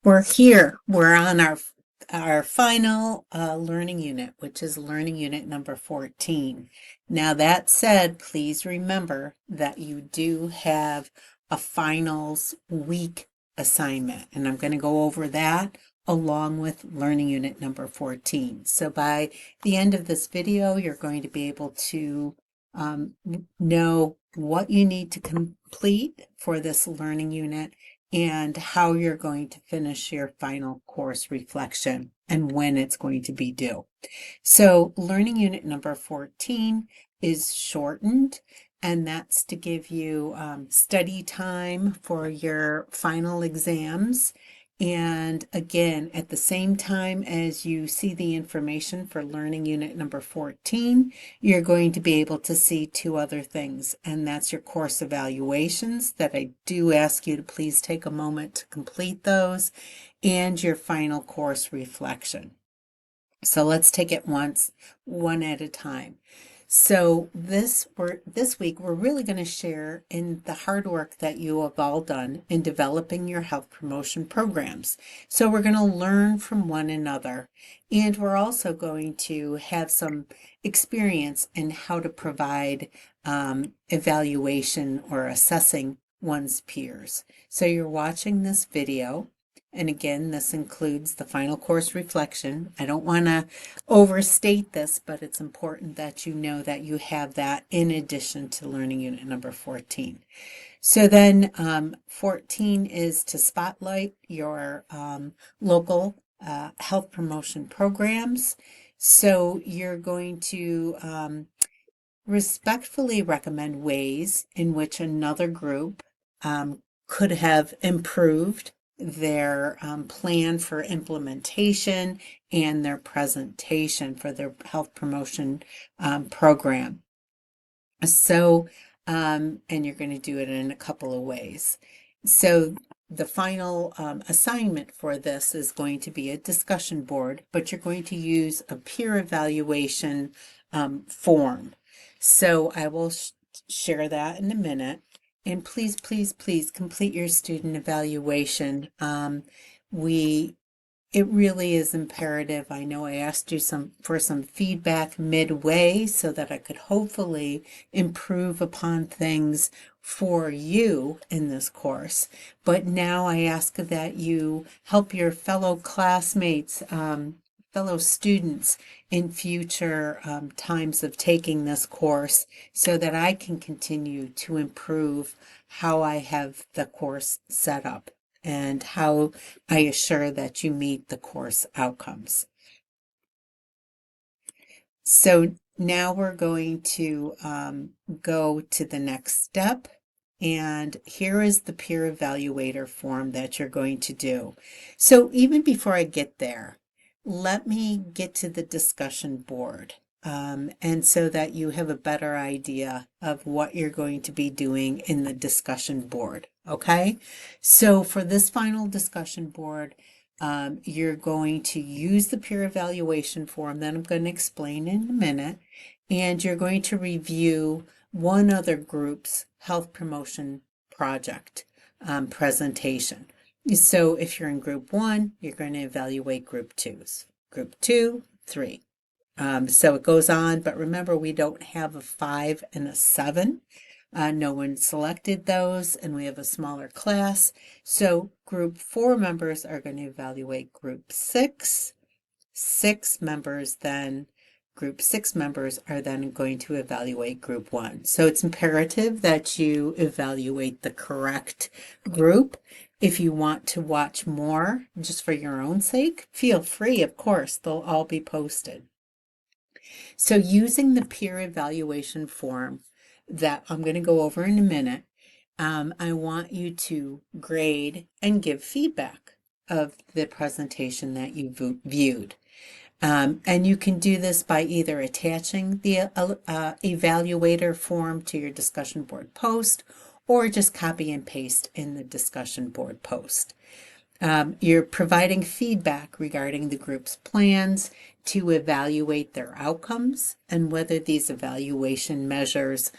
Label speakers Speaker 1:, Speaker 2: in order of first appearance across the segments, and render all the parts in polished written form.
Speaker 1: We're here. We're on our final learning unit, which is learning unit number 14. Now that said, please remember that you do have a finals week assignment, and I'm going to go over that along with learning unit number 14. So by the end of this video, you're going to be able to know what you need to complete for this learning unit and how you're going to finish your final course reflection and when it's going to be due. So learning unit number 14 is shortened, and that's to give you study time for your final exams. And again, at the same time as you see the information for learning unit number 14, you're going to be able to see two other things, and that's your course evaluations that I do ask you to please take a moment to complete those, and your final course reflection. So let's take it one at a time. So this week, we're really going to share in the hard work that you have all done in developing your health promotion programs. So we're going to learn from one another, and we're also going to have some experience in how to provide evaluation or assessing one's peers. So you're watching this video. And again, this includes the final course reflection. I don't want to overstate this, but it's important that you know that you have that in addition to learning unit number 14. So then 14 is to spotlight your local health promotion programs. So you're going to respectfully recommend ways in which another group could have improved their plan for implementation and their presentation for their health promotion program. So, and you're going to do it in a couple of ways. So the final assignment for this is going to be a discussion board, but you're going to use a peer evaluation form. So I will share that in a minute. And please, please, please complete your student evaluation. It really is imperative. I know I asked you for some feedback midway so that I could hopefully improve upon things for you in this course. But now I ask that you help your fellow classmates, fellow students in future times of taking this course so that I can continue to improve how I have the course set up and how I assure that you meet the course outcomes. So now we're going to go to the next step. And here is the peer evaluator form that you're going to do. So even before I get there, let me get to the discussion board. And so that you have a better idea of what you're going to be doing in the discussion board, okay? So for this final discussion board, you're going to use the peer evaluation form that I'm going to explain in a minute, and you're going to review one other group's health promotion project presentation. So if you're in group 1, you're going to evaluate group 2's. Group 2, 3. So it goes on, but remember we don't have a 5 and a 7. No one selected those, and we have a smaller class. So group 4 members are going to evaluate group 6. Group 6 members are then going to evaluate group 1. So it's imperative that you evaluate the correct group. If you want to watch more, just for your own sake, feel free, of course, they'll all be posted. So using the peer evaluation form that I'm going to go over in a minute, I want you to grade and give feedback of the presentation that you viewed. And you can do this by either attaching the evaluator form to your discussion board post or just copy and paste in the discussion board post. You're providing feedback regarding the group's plans to evaluate their outcomes and whether these evaluation measures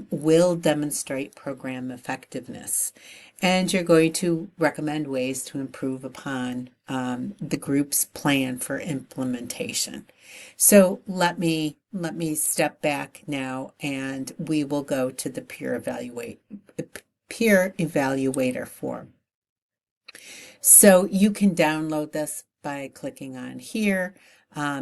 Speaker 1: will demonstrate program effectiveness. And you're going to recommend ways to improve upon the group's plan for implementation. So let me step back now, and we will go to the peer evaluator form. So you can download this by clicking on here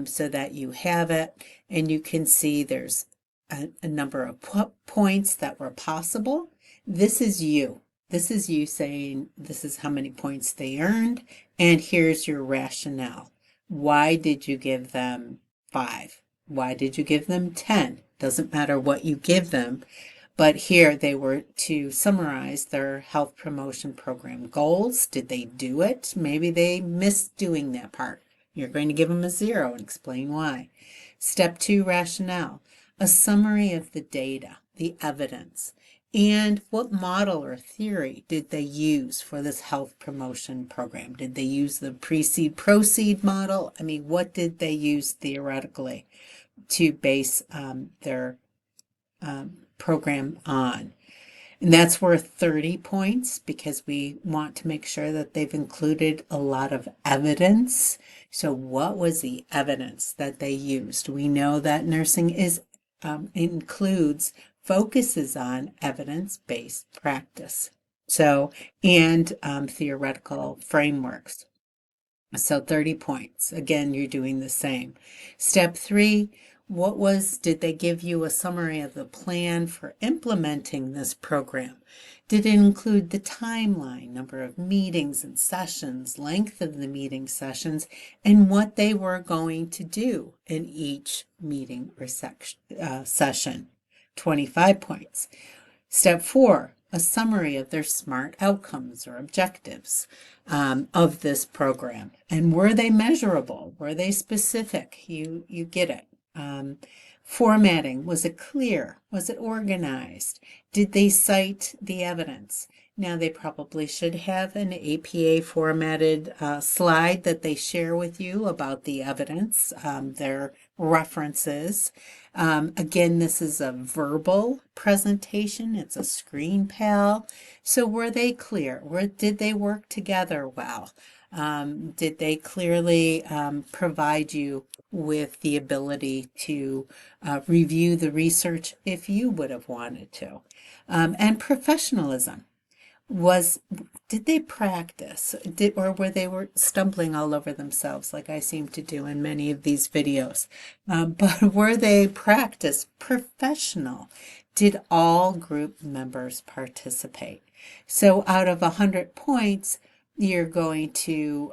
Speaker 1: so that you have it, and you can see there's a number of points that were possible. This is you. This is you saying this is how many points they earned, and here's your rationale. Why did you give them 5? Why did you give them 10? Doesn't matter what you give them. But here they were to summarize their health promotion program goals. Did they do it? Maybe they missed doing that part. You're going to give them a 0 and explain why. Step 2, rationale. A summary of the data, the evidence, and what model or theory did they use for this health promotion program? Did they use the precede proceed model? I mean, what did they use theoretically to base their program on? And that's worth 30 points because we want to make sure that they've included a lot of evidence. So what was the evidence that they used? We know that nursing focuses on evidence-based practice. So, and theoretical frameworks. So 30 points. Again, you're doing the same. Step 3, did they give you a summary of the plan for implementing this program? Did it include the timeline, number of meetings and sessions, length of the meeting sessions, and what they were going to do in each meeting or session? 25 points. Step 4, a summary of their SMART outcomes or objectives of this program. And were they measurable? Were they specific? You get it. Formatting, was it clear? Was it organized? Did they cite the evidence? Now, they probably should have an APA formatted slide that they share with you about the evidence, their references. Again, this is a verbal presentation. It's a screen pal. So were they clear? Did they work together well? Did they clearly provide you with the ability to review the research if you would have wanted to? And professionalism. Did they practice? Or were stumbling all over themselves like I seem to do in many of these videos? But were they professional? Did all group members participate? So out of 100 points, you're going to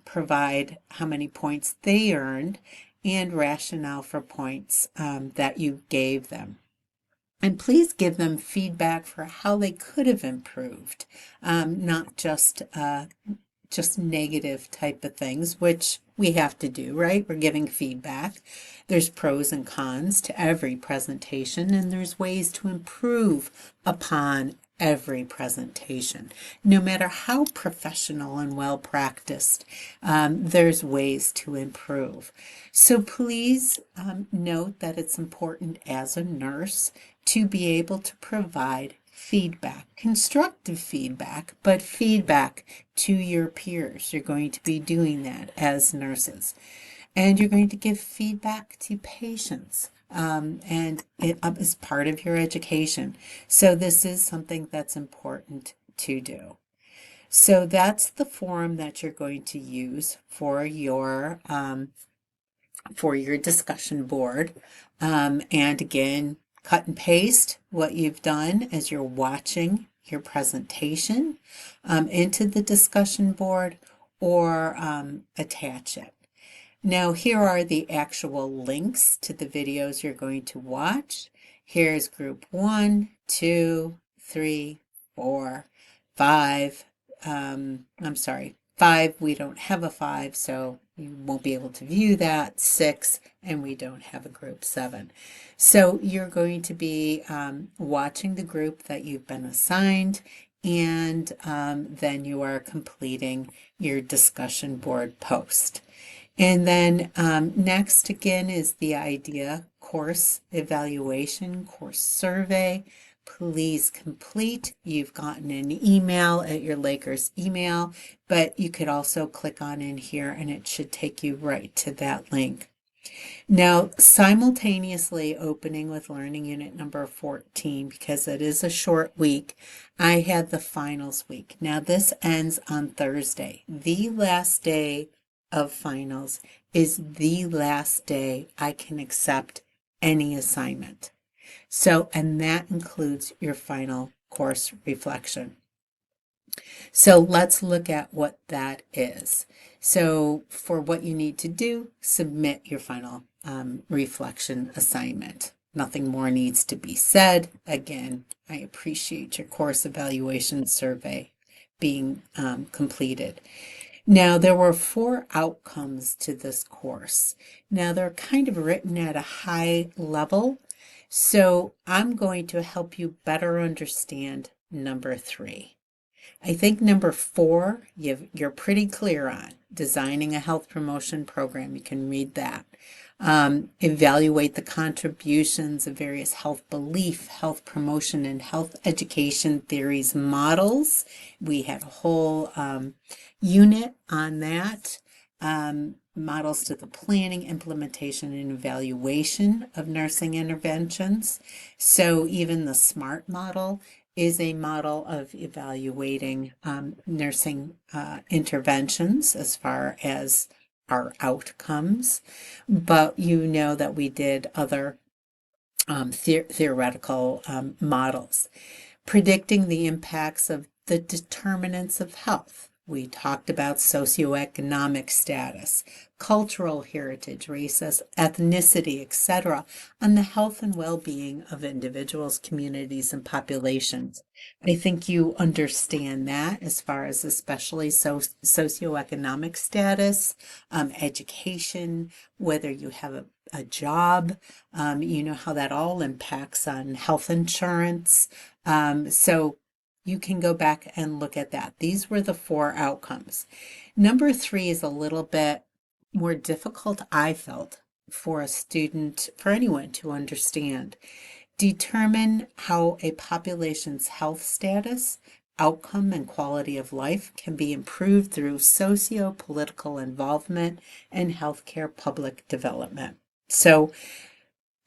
Speaker 1: provide how many points they earned and rationale for points that you gave them. And please give them feedback for how they could have improved, not just negative type of things, which we have to do, right? We're giving feedback. There's pros and cons to every presentation, and there's ways to improve upon every presentation. No matter how professional and well practiced, there's ways to improve. So please note that it's important as a nurse to be able to provide feedback, constructive feedback, but feedback to your peers. You're going to be doing that as nurses. And you're going to give feedback to patients. And it is part of your education. So this is something that's important to do. So that's the form that you're going to use for your discussion board. And again, cut and paste what you've done as you're watching your presentation into the discussion board or attach it. Now, here are the actual links to the videos you're going to watch. Here's group 1, 2, 3, 4, 5. I'm sorry, 5, we don't have a 5, so you won't be able to view that. 6, and we don't have a group 7. So you're going to be watching the group that you've been assigned and then you are completing your discussion board post. And then next again is the idea course evaluation, course survey. Please complete. You've gotten an email at your Lakers email, but you could also click on in here and it should take you right to that link. Now, simultaneously opening with Learning Unit number 14, because it is a short week, I had the finals week. Now, this ends on Thursday. The last day of finals is the last day I can accept any assignment. So, and that includes your final course reflection. So let's look at what that is. So for what you need to do, submit your final reflection assignment. Nothing more needs to be said. Again, I appreciate your course evaluation survey being completed. Now, there were 4 outcomes to this course. Now, they're kind of written at a high level, so I'm going to help you better understand number 3. I think number 4, you're pretty clear on designing a health promotion program. You can read that. Evaluate the contributions of various health belief, health promotion, and health education theories models. We had a whole unit on that. Models to the planning, implementation, and evaluation of nursing interventions. So even the SMART model is a model of evaluating nursing interventions as far as our outcomes, but you know that we did other theoretical models. Predicting the impacts of the determinants of health. We talked about socioeconomic status, cultural heritage, race, ethnicity, etc., on the health and well-being of individuals, communities, and populations. I think you understand that as far as especially socioeconomic status, education, whether you have a job, you know how that all impacts on health insurance. So you can go back and look at that. These were the 4 outcomes. Number 3 is a little bit more difficult, I felt, for a student, for anyone to understand. Determine how a population's health status, outcome, and quality of life can be improved through socio-political involvement and healthcare public development. So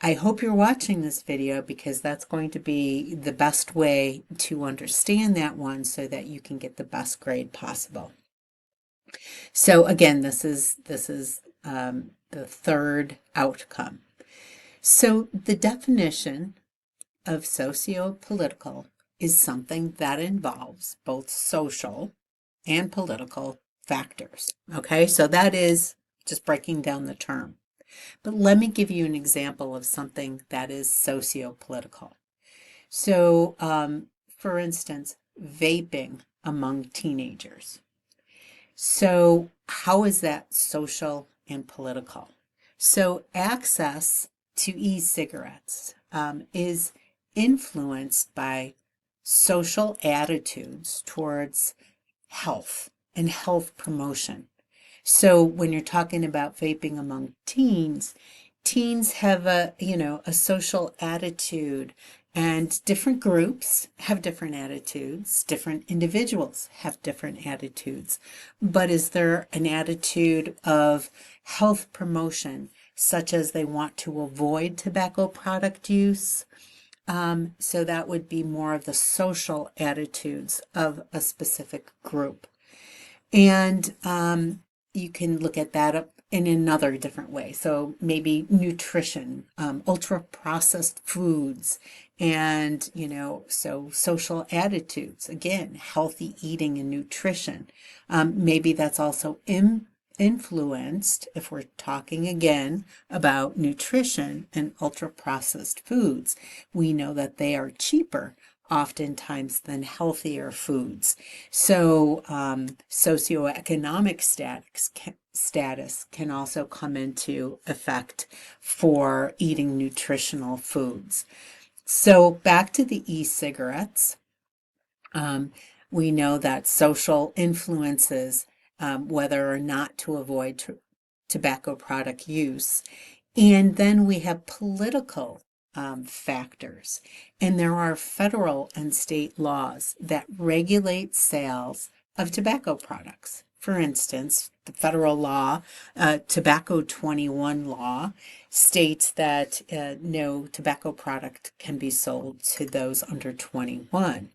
Speaker 1: I hope you're watching this video because that's going to be the best way to understand that one so that you can get the best grade possible. So again, this is the 3rd outcome. So the definition of socio-political is something that involves both social and political factors. Okay, so that is just breaking down the term. But let me give you an example of something that is socio-political. So, for instance, vaping among teenagers. So, how is that social and political? So, access to e-cigarettes is influenced by social attitudes towards health and health promotion. So when you're talking about vaping among teens, teens have a social attitude, and different groups have different attitudes, different individuals have different attitudes. But is there an attitude of health promotion, such as they want to avoid tobacco product use? So that would be more of the social attitudes of a specific group. And you can look at that up in another different way. So maybe nutrition, ultra processed foods, and so social attitudes, again, healthy eating and nutrition. Maybe that's also influenced, if we're talking again about nutrition and ultra processed foods. We know that they are cheaper oftentimes than healthier foods. So socioeconomic status can also come into effect for eating nutritional foods. So back to the e-cigarettes. Um, we know that social influences whether or not to avoid tobacco product use. And then we have political factors. And there are federal and state laws that regulate sales of tobacco products. For instance, the federal law, Tobacco 21 law, states that no tobacco product can be sold to those under 21.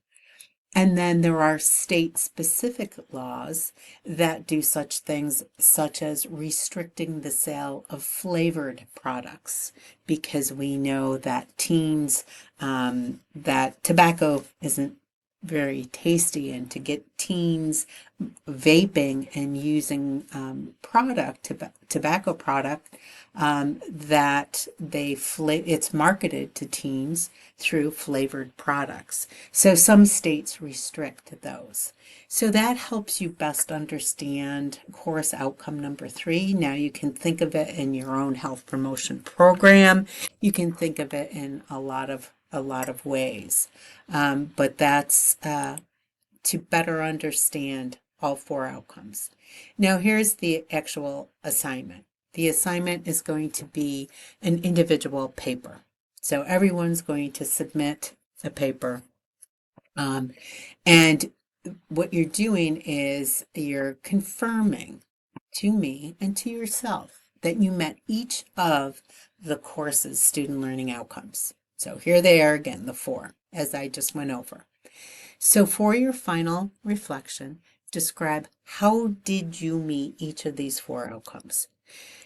Speaker 1: And then there are state-specific laws that do such things, such as restricting the sale of flavored products, because we know that teens, that tobacco isn't very tasty, and to get teens vaping and using tobacco product that it's marketed to teens through flavored products. So some states restrict those. So that helps you best understand course outcome number 3. Now you can think of it in your own health promotion program. You can think of it in a lot of ways. But that's to better understand all 4 outcomes. Now here's the actual assignment. The assignment is going to be an individual paper. So everyone's going to submit a paper. And what you're doing is you're confirming to me and to yourself that you met each of the course's student learning outcomes. So here they are again, the 4, as I just went over. So for your final reflection, describe how did you meet each of these 4 outcomes.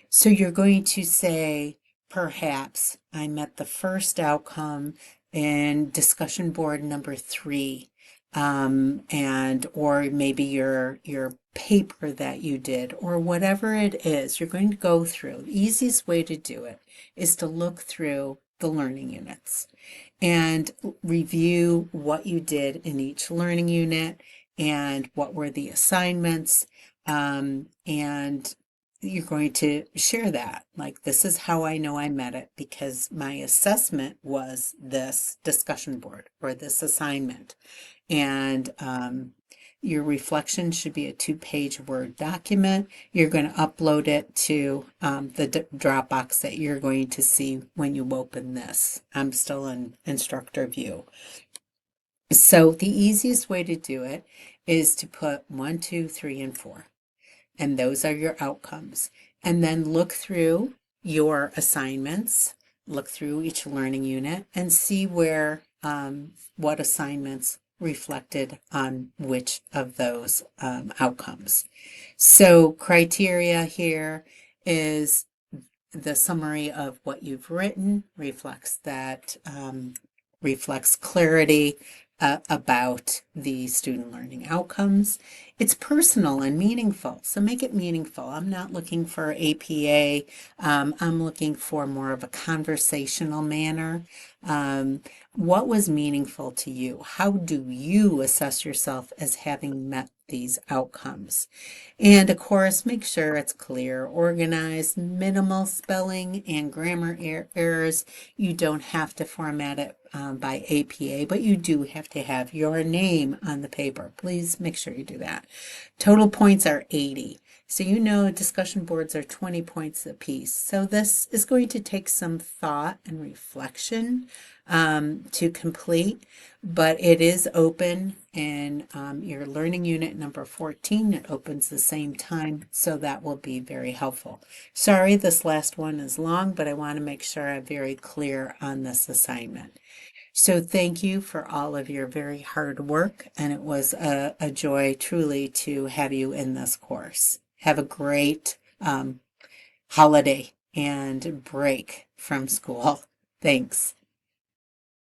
Speaker 1: So you're going to say, perhaps I met the first outcome in discussion board number 3, and or maybe your paper that you did, or whatever it is you're going to go through. The easiest way to do it is to look through the learning units and review what you did in each learning unit and what were the assignments, and you're going to share that. Like, this is how I know I met it because my assessment was this discussion board or this assignment. And your reflection should be a 2-page Word document. You're going to upload it to the Dropbox that you're going to see when you open this. I'm still in instructor view. So the easiest way to do it is to put 1, 2, 3, and 4. And those are your outcomes. And then look through your assignments, look through each learning unit, and see where what assignments reflected on which of those outcomes. So criteria here is the summary of what you've written reflects clarity about the student learning outcomes. It's personal and meaningful, so make it meaningful. I'm not looking for APA. I'm looking for more of a conversational manner. What was meaningful to you? How do you assess yourself as having met these outcomes? And of course, make sure it's clear, organized, minimal spelling and grammar errors. You don't have to format it by APA, but you do have to have your name on the paper. Please make sure you do that. Total points are 80. So you know discussion boards are 20 points apiece. So this is going to take some thought and reflection to complete, but it is open in your learning unit number 14. It opens the same time, so that will be very helpful. Sorry, this last one is long, but I want to make sure I'm very clear on this assignment. So thank you for all of your very hard work, and it was a joy truly to have you in this course. Have a great holiday and break from school. Thanks.